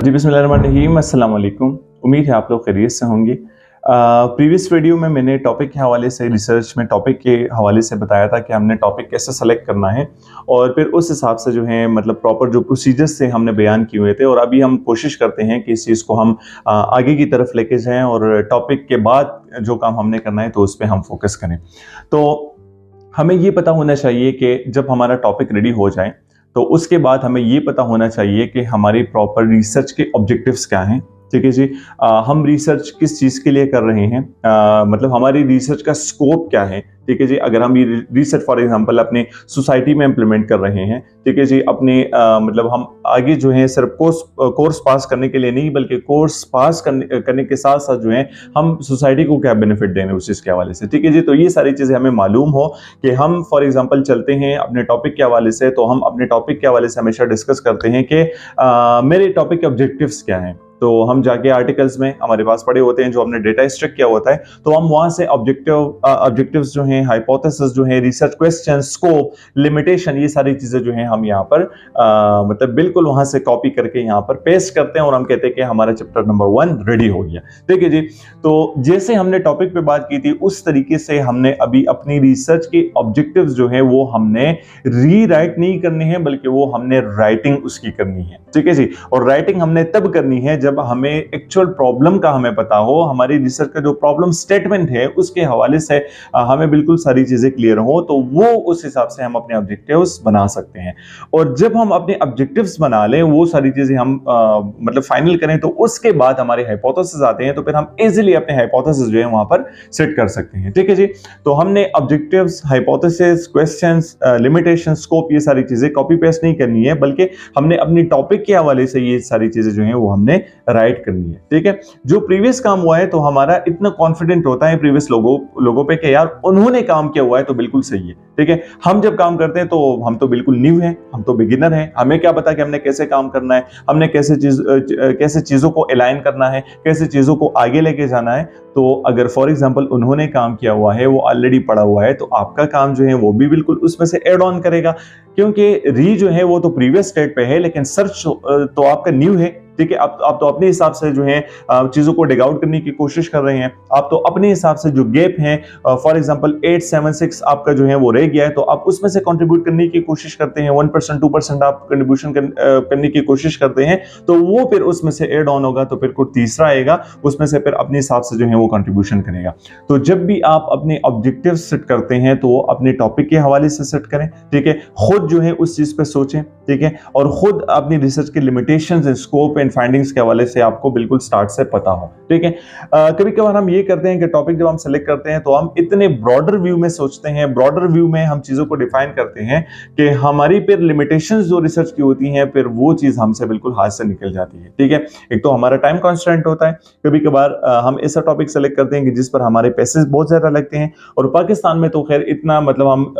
जी बिस्मिल्लाहिर्रहमानिर्रहीम, अस्सलाम वालेकुम। उम्मीद है आप लोग खैरियत से होंगे। प्रीवियस वीडियो में मैंने टॉपिक के हवाले से, रिसर्च में टॉपिक के हवाले से बताया था कि हमने टॉपिक कैसे सेलेक्ट करना है और फिर उस हिसाब से जो है मतलब प्रॉपर जो प्रोसीजर्स थे हमने बयान किए हुए थे। और अभी हम कोशिश करते हैं कि इस चीज़ को हम आगे की तरफ लेके जाएँ और टॉपिक के बाद जो काम हमने करना है तो उस पे हम फोकस करें। तो हमें ये पता होना चाहिए कि जब हमारा टॉपिक रेडी हो जाए तो उसके बाद हमें ये पता होना चाहिए कि हमारी प्रॉपर रिसर्च के ऑब्जेक्टिव्स क्या हैं। ठीक है जी। हम रिसर्च किस चीज़ के लिए कर रहे हैं, मतलब हमारी रिसर्च का स्कोप क्या है। ठीक है जी। अगर हम ये रिसर्च फॉर एग्जांपल अपने सोसाइटी में इम्प्लीमेंट कर रहे हैं, ठीक है जी, अपने मतलब हम आगे जो है सिर्फ कोर्स पास करने के लिए नहीं बल्कि कोर्स पास करने के साथ साथ जो है हम सोसाइटी को क्या बेनिफिट देंगे उस चीज़ के हवाले से। ठीक है जी। तो ये सारी चीज़ें हमें मालूम हो कि हम फॉर एग्जांपल चलते हैं अपने टॉपिक के हवाले से, तो हम अपने टॉपिक के हवाले से हमेशा डिस्कस करते हैं कि मेरे टॉपिक के ऑब्जेक्टिव्स क्या हैं। तो हम जाके आर्टिकल्स में हमारे पास पढ़े होते हैं जो हमने डेटा एक्सट्रैक्ट किया होता है, तो हम वहां से ऑब्जेक्टिव्स जो हैं, हाइपोथेसिस जो है, रिसर्च क्वेश्चन, स्कोप, लिमिटेशन, ये सारी चीजें जो हैं हम यहाँ पर मतलब बिल्कुल वहां से कॉपी करके यहाँ पर पेस्ट करते हैं और हम कहते हैं कि हमारा चैप्टर नंबर 1 रेडी हो गया। ठीक है जी। तो जैसे हमने टॉपिक पे बात की थी उस तरीके से हमने अभी अपनी रिसर्च के ऑब्जेक्टिव्स जो है वो हमने रीराइट नहीं करने हैं बल्कि वो हमने राइटिंग उसकी करनी है। ठीक है जी। और राइटिंग हमने तब करनी है जब हमें एक्चुअल प्रॉब्लम का हमें पता हो, हमारी रिसर्च का जो प्रॉब्लम स्टेटमेंट है उसके हवाले से हमें बिल्कुल सारी चीजें क्लियर हो, तो वो उस हिसाब से हम अपने ऑब्जेक्टिव्स बना सकते हैं। और जब हम अपने ऑब्जेक्टिव्स बना लें, वो सारी चीजें हम मतलब फाइनल करें, तो उसके बाद हमारे हाइपोथेसिस आते हैं, तो फिर हम इजीली अपने हाइपोथेसिस जो है वहां पर सेट कर सकते हैं। ठीक है जी। तो हमने objectives, hypothesis, questions, limitation, scope, ये सारी चीजें कॉपी पेस्ट नहीं करनी है बल्कि हमने अपनी टॉपिक के हवाले से ये सारी चीजें जो हैं वो हमने राइट करनी है। ठीक है। जो प्रीवियस काम हुआ है तो हमारा इतना कॉन्फिडेंट होता है प्रीवियस लोगों पे कि यार उन्होंने काम किया हुआ है तो बिल्कुल सही है। ठीक है। हम जब काम करते हैं तो हम तो बिल्कुल न्यू हैं, हम तो बिगिनर हैं, हमें क्या पता कि हमने कैसे काम करना है, हमने कैसे चीजों को अलाइन करना है, कैसे चीजों को आगे लेके जाना है। तो अगर फॉर एग्जांपल उन्होंने काम किया हुआ है, वो ऑलरेडी पढ़ा हुआ है, तो आपका काम जो है वो भी बिल्कुल उसमें से ऐड ऑन करेगा, क्योंकि री जो है वो तो प्रीवियस स्टेट पे है लेकिन सर्च तो आपका न्यू है। ठीक है। आप तो अपने हिसाब से जो है चीजों को डिग आउट करने की कोशिश कर रहे हैं। आप तो अपने हिसाब से जो गैप है, फॉर एग्जांपल 876 आपका जो है वो रह गया है, तो आप उसमें से कंट्रीब्यूट करने की कोशिश करते हैं, 1% 2% आप कंट्रीब्यूशन करने की कोशिश करते हैं, तो वो फिर उसमें से ऐड ऑन होगा, तो फिर कोई तीसरा आएगा, उसमें से फिर अपने हिसाब से जो है वो कंट्रीब्यूशन करेगा। तो जब भी आप अपने ऑब्जेक्टिव सेट करते हैं तो अपने टॉपिक के हवाले से सेट करें। ठीक है। खुद जो है उस चीज पे सोचें। ठीक है। और खुद अपनी रिसर्च के limitations and scope and findings के हवाले से आपको बिल्कुल स्टार्ट से पता हो। ठीक है। कभी कभार हम ये करते हैं कि टॉपिक जब हम सेलेक्ट करते हैं तो हम इतने ब्रॉडर व्यू में सोचते हैं, ब्रॉडर व्यू में हम चीजों को डिफाइन करते हैं कि हमारी फिर लिमिटेशंस जो रिसर्च की होती हैं फिर वो चीज हमसे बिल्कुल हाथ से निकल जाती है। ठीक है। एक तो हमारा टाइम कॉन्स्टेंट होता है, कभी कभार हम ऐसा टॉपिक सेलेक्ट करते हैं कि जिस पर हमारे पैसे बहुत ज्यादा लगते हैं, और पाकिस्तान में तो खैर इतना मतलब हम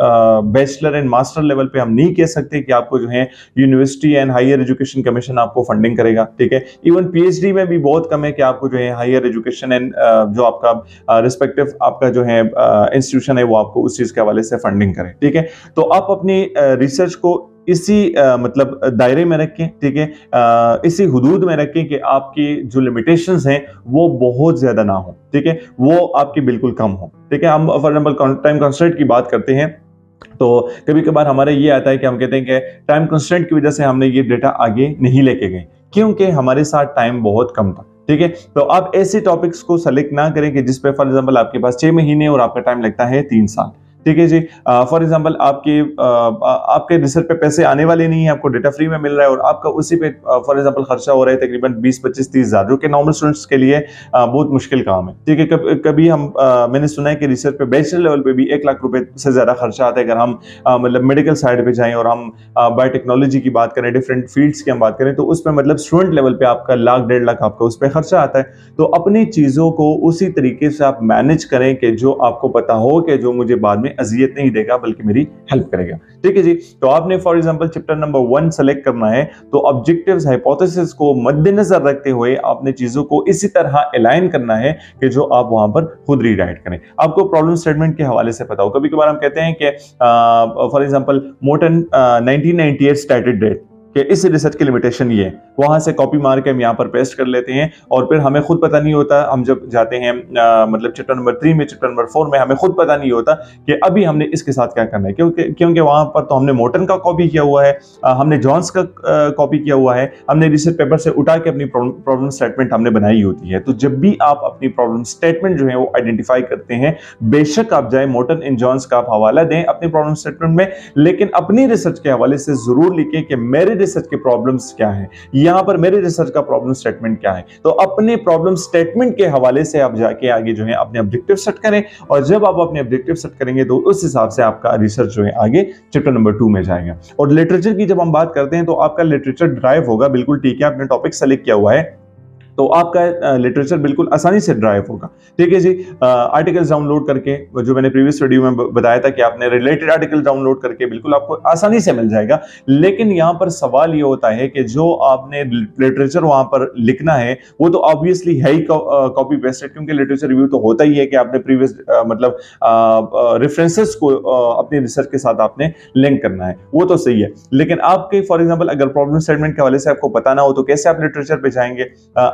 बैचलर एंड मास्टर लेवल पे हम नहीं कह सकते कि आपको जो है university and higher education commission आपको फंडिंग करेगा। ठीक है। इवन पीएचडी में भी बहुत कम है कि आपको जो है हायर एजुकेशन एंड जो आपका रिस्पेक्टिव आपका जो है इंस्टीट्यूशन है वो आपको उस चीज के हवाले से फंडिंग करे। ठीक है। तो आप अपनी रिसर्च को इसी मतलब दायरे में रखें। ठीक है। इसी हुदूद में रखें कि आपकी जो लिमिटेशंस हैं वो बहुत ज्यादा ना हो। ठीक है। वो आपकी बिल्कुल कम हो। ठीक है। हम फॉर एग्जांपल टाइम कंस्ट्रेंट की बात करते हैं तो कभी कभार हमारे ये आता है कि हम कहते हैं कि टाइम कंस्ट्रेंट की वजह से हमने ये डेटा आगे नहीं लेके गए क्योंकि हमारे साथ टाइम बहुत कम था। ठीक है। तो आप ऐसे टॉपिक्स को सेलेक्ट ना करें कि जिस पे फॉर एग्जांपल आपके पास 6 महीने और आपका टाइम लगता है 3 साल। ठीक है जी। फॉर एग्जांपल आपके रिसर्च पे पैसे आने वाले नहीं है, आपको डेटा फ्री में मिल रहा है और आपका उसी पे फॉर एग्जांपल खर्चा हो रहा है तकरीबन 20-25-30 हज़ार, जो कि नॉर्मल स्टूडेंट्स के लिए बहुत मुश्किल काम है। ठीक है। कभी मैंने सुना है कि रिसर्च पे बैचलर लेवल पे भी 1 लाख रुपए से ज्यादा खर्चा आता है। अगर हम मतलब मेडिकल साइड पे जाएं और हम बायोटेक्नोलॉजी की बात करें, डिफरेंट फील्ड्स की हम बात करें, तो उस पर मतलब स्टूडेंट लेवल पे आपका 1 लाख 1.5 लाख आपका उस पर खर्चा आता है। तो अपनी चीजों को उसी तरीके से आप मैनेज करें कि जो आपको पता हो कि जो मुझे बाद में में अजियत नहीं देगा बल्कि मेरी हेल्प करेगा। ठीक है जी। तो आपने for example chapter number 1 select करना है, तो ऑब्जेक्टिव्स हाइपोथेसिस को मद्देनजर रखते हुए आपने चीजों को इसी तरह अलाइन करना है कि जो आप वहां पर खुद रीराइट करें। आपको प्रॉब्लम स्टेटमेंट के हवाले से पता हो, कभी कभार हम कहते हैं कि for example Morton 1998 started date कि इस रिसर्च की लिमिटेशन ये है, वहां से कॉपी मार के हम यहाँ पर पेस्ट कर लेते हैं और फिर हमें खुद पता नहीं होता, हम जब जाते हैं मतलब चैप्टर नंबर 3 में, चैप्टर नंबर 4 में हमें खुद पता नहीं होता कि अभी हमने इसके साथ क्या करना है, क्योंकि वहां पर तो हमने मोर्टन का कॉपी किया हुआ है, हमने जॉन्स का कॉपी किया हुआ है, हमने रिसर्च पेपर से उठा के अपनी प्रॉब्लम स्टेटमेंट हमने बनाई होती है। तो जब भी आप अपनी प्रॉब्लम स्टेटमेंट जो है वो आइडेंटिफाई करते हैं, बेशक आप जाए मोर्टन एंड जॉन्स का आप हवाला दें अपनी प्रॉब्लम स्टेटमेंट में, लेकिन अपनी रिसर्च के हवाले से जरूर लिखें कि मेरे रिसर्च के प्रॉब्लम्स क्या हैं, यहां पर मेरे रिसर्च का प्रॉब्लम स्टेटमेंट क्या है। तो अपने प्रॉब्लम स्टेटमेंट के हवाले से आप जाके आगे जो है अपने ऑब्जेक्टिव सेट करें, और जब आप अपने ऑब्जेक्टिव सेट करेंगे तो उस हिसाब से आपका रिसर्च जो है आगे चैप्टर नंबर 2 में जाएगा। और लिटरेचर की जब हम बात करते हैं तो आपका लिटरेचर ड्राइव होगा, बिल्कुल ठीक है, आपने टॉपिक सेलेक्ट किया हुआ है तो आपका लिटरेचर बिल्कुल आसानी से ड्राइव होगा। ठीक है जी। आर्टिकल्स डाउनलोड करके, जो मैंने प्रीवियस वीडियो में बताया था कि आपने रिलेटेड आर्टिकल डाउनलोड करके बिल्कुल आपको आसानी से मिल जाएगा। लेकिन यहां पर सवाल ये होता है कि जो आपने लिटरेचर वहां पर लिखना है वो तो ऑब्वियसली है ही कॉपी पेस्टेड, क्योंकि लिटरेचर रिव्यू तो होता ही है कि आपने प्रीवियस मतलब रेफरेंसेस को अपनी रिसर्च के साथ आपने लिंक करना है, वो तो सही है। लेकिन आपके फॉर एग्जांपल अगर प्रॉब्लम स्टेटमेंट के हवाले से आपको पता ना हो तो कैसे आप लिटरेचर पे जाएंगे,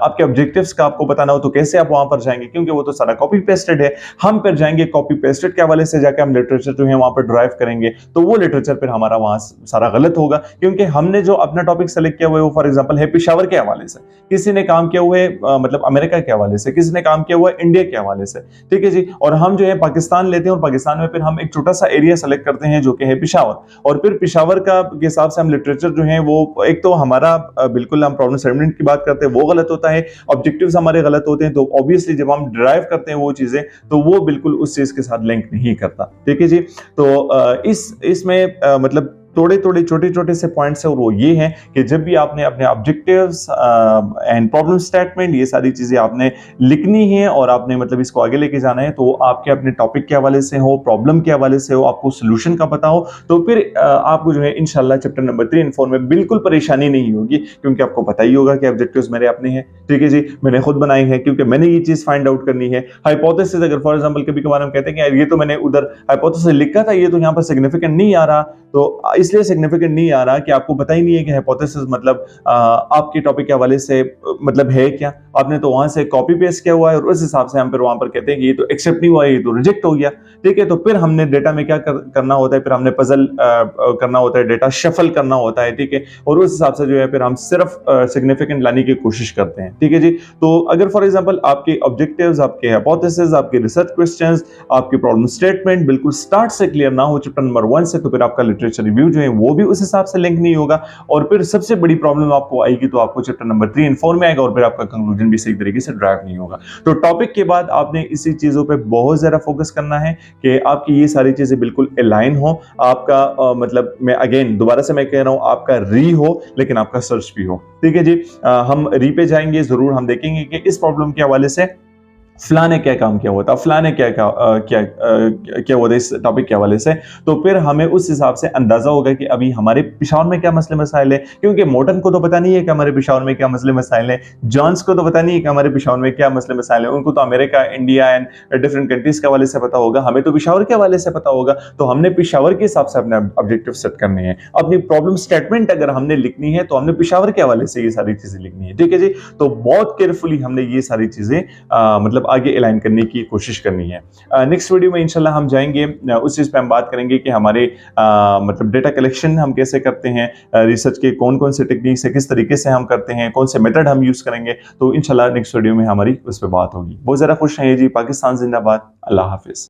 आपके ऑब्जेक्टिव्स का आपको पता ना हो तो कैसे आप वहां पर जाएंगे, क्योंकि वो तो सारा कॉपी पेस्टेड है। हम फिर जाएंगे कॉपी पेस्टेड के हवाले से जाके हम लिटरेचर जो है वहां पर ड्राइव करेंगे, तो वो लिटरेचर फिर हमारा वहां सारा गलत होगा, क्योंकि हमने जो अपना टॉपिक सेलेक्ट किया हुआ है वो फॉर एग्जांपल है पेशावर के हवाले से, किसी ने काम किया हुआ है मतलब अमेरिका के हवाले से, किसी ने काम किया हुआ है इंडिया के हवाले से। ठीक है जी। और हम जो है पाकिस्तान लेते हैं और पाकिस्तान में फिर हम एक छोटा सा एरिया सेलेक्ट करते हैं जो कि है पेशावर, और फिर पेशावर का के हिसाब से हम लिटरेचर जो है वो एक तो हमारा बिल्कुल हम प्रॉब्लम स्टेटमेंट की बात करते हैं वो गलत होता है, ऑब्जेक्टिव्स हमारे गलत होते हैं, तो ऑब्वियसली जब हम ड्राइव करते हैं वो चीजें तो वो बिल्कुल उस चीज के साथ लिंक नहीं करता। ठीक है जी। तो इसमें मतलब थोड़े थोड़े छोटे छोटे से पॉइंट्स है, और वो ये है कि जब भी आपने अपने ऑब्जेक्टिव्स एंड प्रॉब्लम स्टेटमेंट ये सारी चीजें आपने लिखनी है और आपने मतलब इसको आगे लेके जाना है, तो आपके अपने टॉपिक के हवाले से हो, प्रॉब्लम के हवाले से हो, आपको सोल्यूशन का पता हो, तो फिर आपको जो है इंशाल्लाह चैप्टर नंबर 3 एंड 4 में बिल्कुल परेशानी नहीं होगी, क्योंकि आपको पता ही होगा कि ऑब्जेक्टिव्स मेरे अपने हैं। ठीक है जी। मैंने खुद बनाए हैं क्योंकि मैंने ये चीज फाइंड आउट करनी है। हाइपोथेसिस अगर फॉर एग्जांपल कभी कभार हम कहते हैं कि यार ये तो मैंने उधर हाइपोथेसिस लिखा था, ये तो यहाँ पर सिग्निफिकेंट नहीं आ रहा, तो इसलिए सिग्निफिकेंट नहीं आ रहा कि आपको पता ही नहीं है कि हाइपोथेसिस मतलब आपके टॉपिक के हवाले से मतलब है क्या, आपने तो वहां से कॉपी पेस्ट किया हुआ है और उस हिसाब से हम फिर वहां पर कहते हैं कि ये तो एक्सेप्ट नहीं हुआ, ये तो रिजेक्ट हो गया। ठीक है। तो फिर हमने डेटा में क्या करना होता है, फिर हमने पजल करना होता है, डेटा शफल करना होता है। ठीक है। और उस हिसाब से जो है फिर हम सिर्फ सिग्निफिकेंट लाने की कोशिश करते हैं। ठीक है जी। तो अगर फॉर एग्जांपल आपके ऑब्जेक्टिव्स, आपके हाइपोथेसिस, आपके रिसर्च क्वेश्चंस, आपके प्रॉब्लम स्टेटमेंट बिल्कुल स्टार्ट से क्लियर ना हो चैप्टर नंबर 1 से, तो फिर आपका लिटरेचर रिव्यू जो है वो भी उस हिसाब से लिंक नहीं होगा, और फिर सबसे बड़ी प्रॉब्लम आपको आएगी तो आपको चैप्टर नंबर 3 एंड 4 में आएगा, और फिर आपका कंक्लूजन भी सही तरीके से ड्राइव नहीं होगा। तो टॉपिक के बाद आपने इसी चीजों पे बहुत ज्यादा फोकस करना है कि आपकी ये सारी चीजें बिल्कुल अलाइन हो, आपका मतलब मैं अगेन दोबारा से मैं कह रहा हूं, आपका री हो लेकिन आपका सर्च भी हो। ठीक है जी। हम री पे जाएंगे जरूर, हम देखेंगे कि इस प्रॉब्लम के हवाले से फलां ने क्या काम किया हुआ था, फलां ने क्या हुआ था इस टॉपिक के हवाले से, तो फिर हमें उस हिसाब से अंदाजा होगा कि अभी हमारे पेशावर में क्या मसले मसाइल है, क्योंकि मोर्टन को तो पता नहीं है कि हमारे पेशावर में क्या मसले मसाइल है, जॉन्स को तो पता नहीं है कि हमारे पेशावर में क्या मसले मसाइल है, उनको तो America, India and different countries के हवाले से पता होगा, हमें तो पेशावर के हवाले से पता होगा। तो हमने पेशावर के हिसाब से अपने ऑब्जेक्टिव सेट करने हैं। अपनी प्रॉब्लम स्टेटमेंट अगर हमने लिखनी है तो हमने पेशावर के हवाले से ये सारी चीजें लिखनी है। ठीक है जी। तो बहुत केयरफुली हमने ये सारी चीजें मतलब आगे अलाइन करने की कोशिश करनी है। नेक्स्ट वीडियो में इंशाल्लाह हम जाएंगे उस चीज पे हम बात करेंगे कि हमारे मतलब डेटा कलेक्शन हम कैसे करते हैं, रिसर्च के कौन कौन से टेक्निक्स है, किस तरीके से हम करते हैं, कौन से मेथड हम यूज करेंगे, तो इंशाल्लाह नेक्स्ट वीडियो में हमारी उस पर बात होगी। बहुत ज़्यादा खुश हैं जी। पाकिस्तान जिंदाबाद। अल्लाह हाफिज।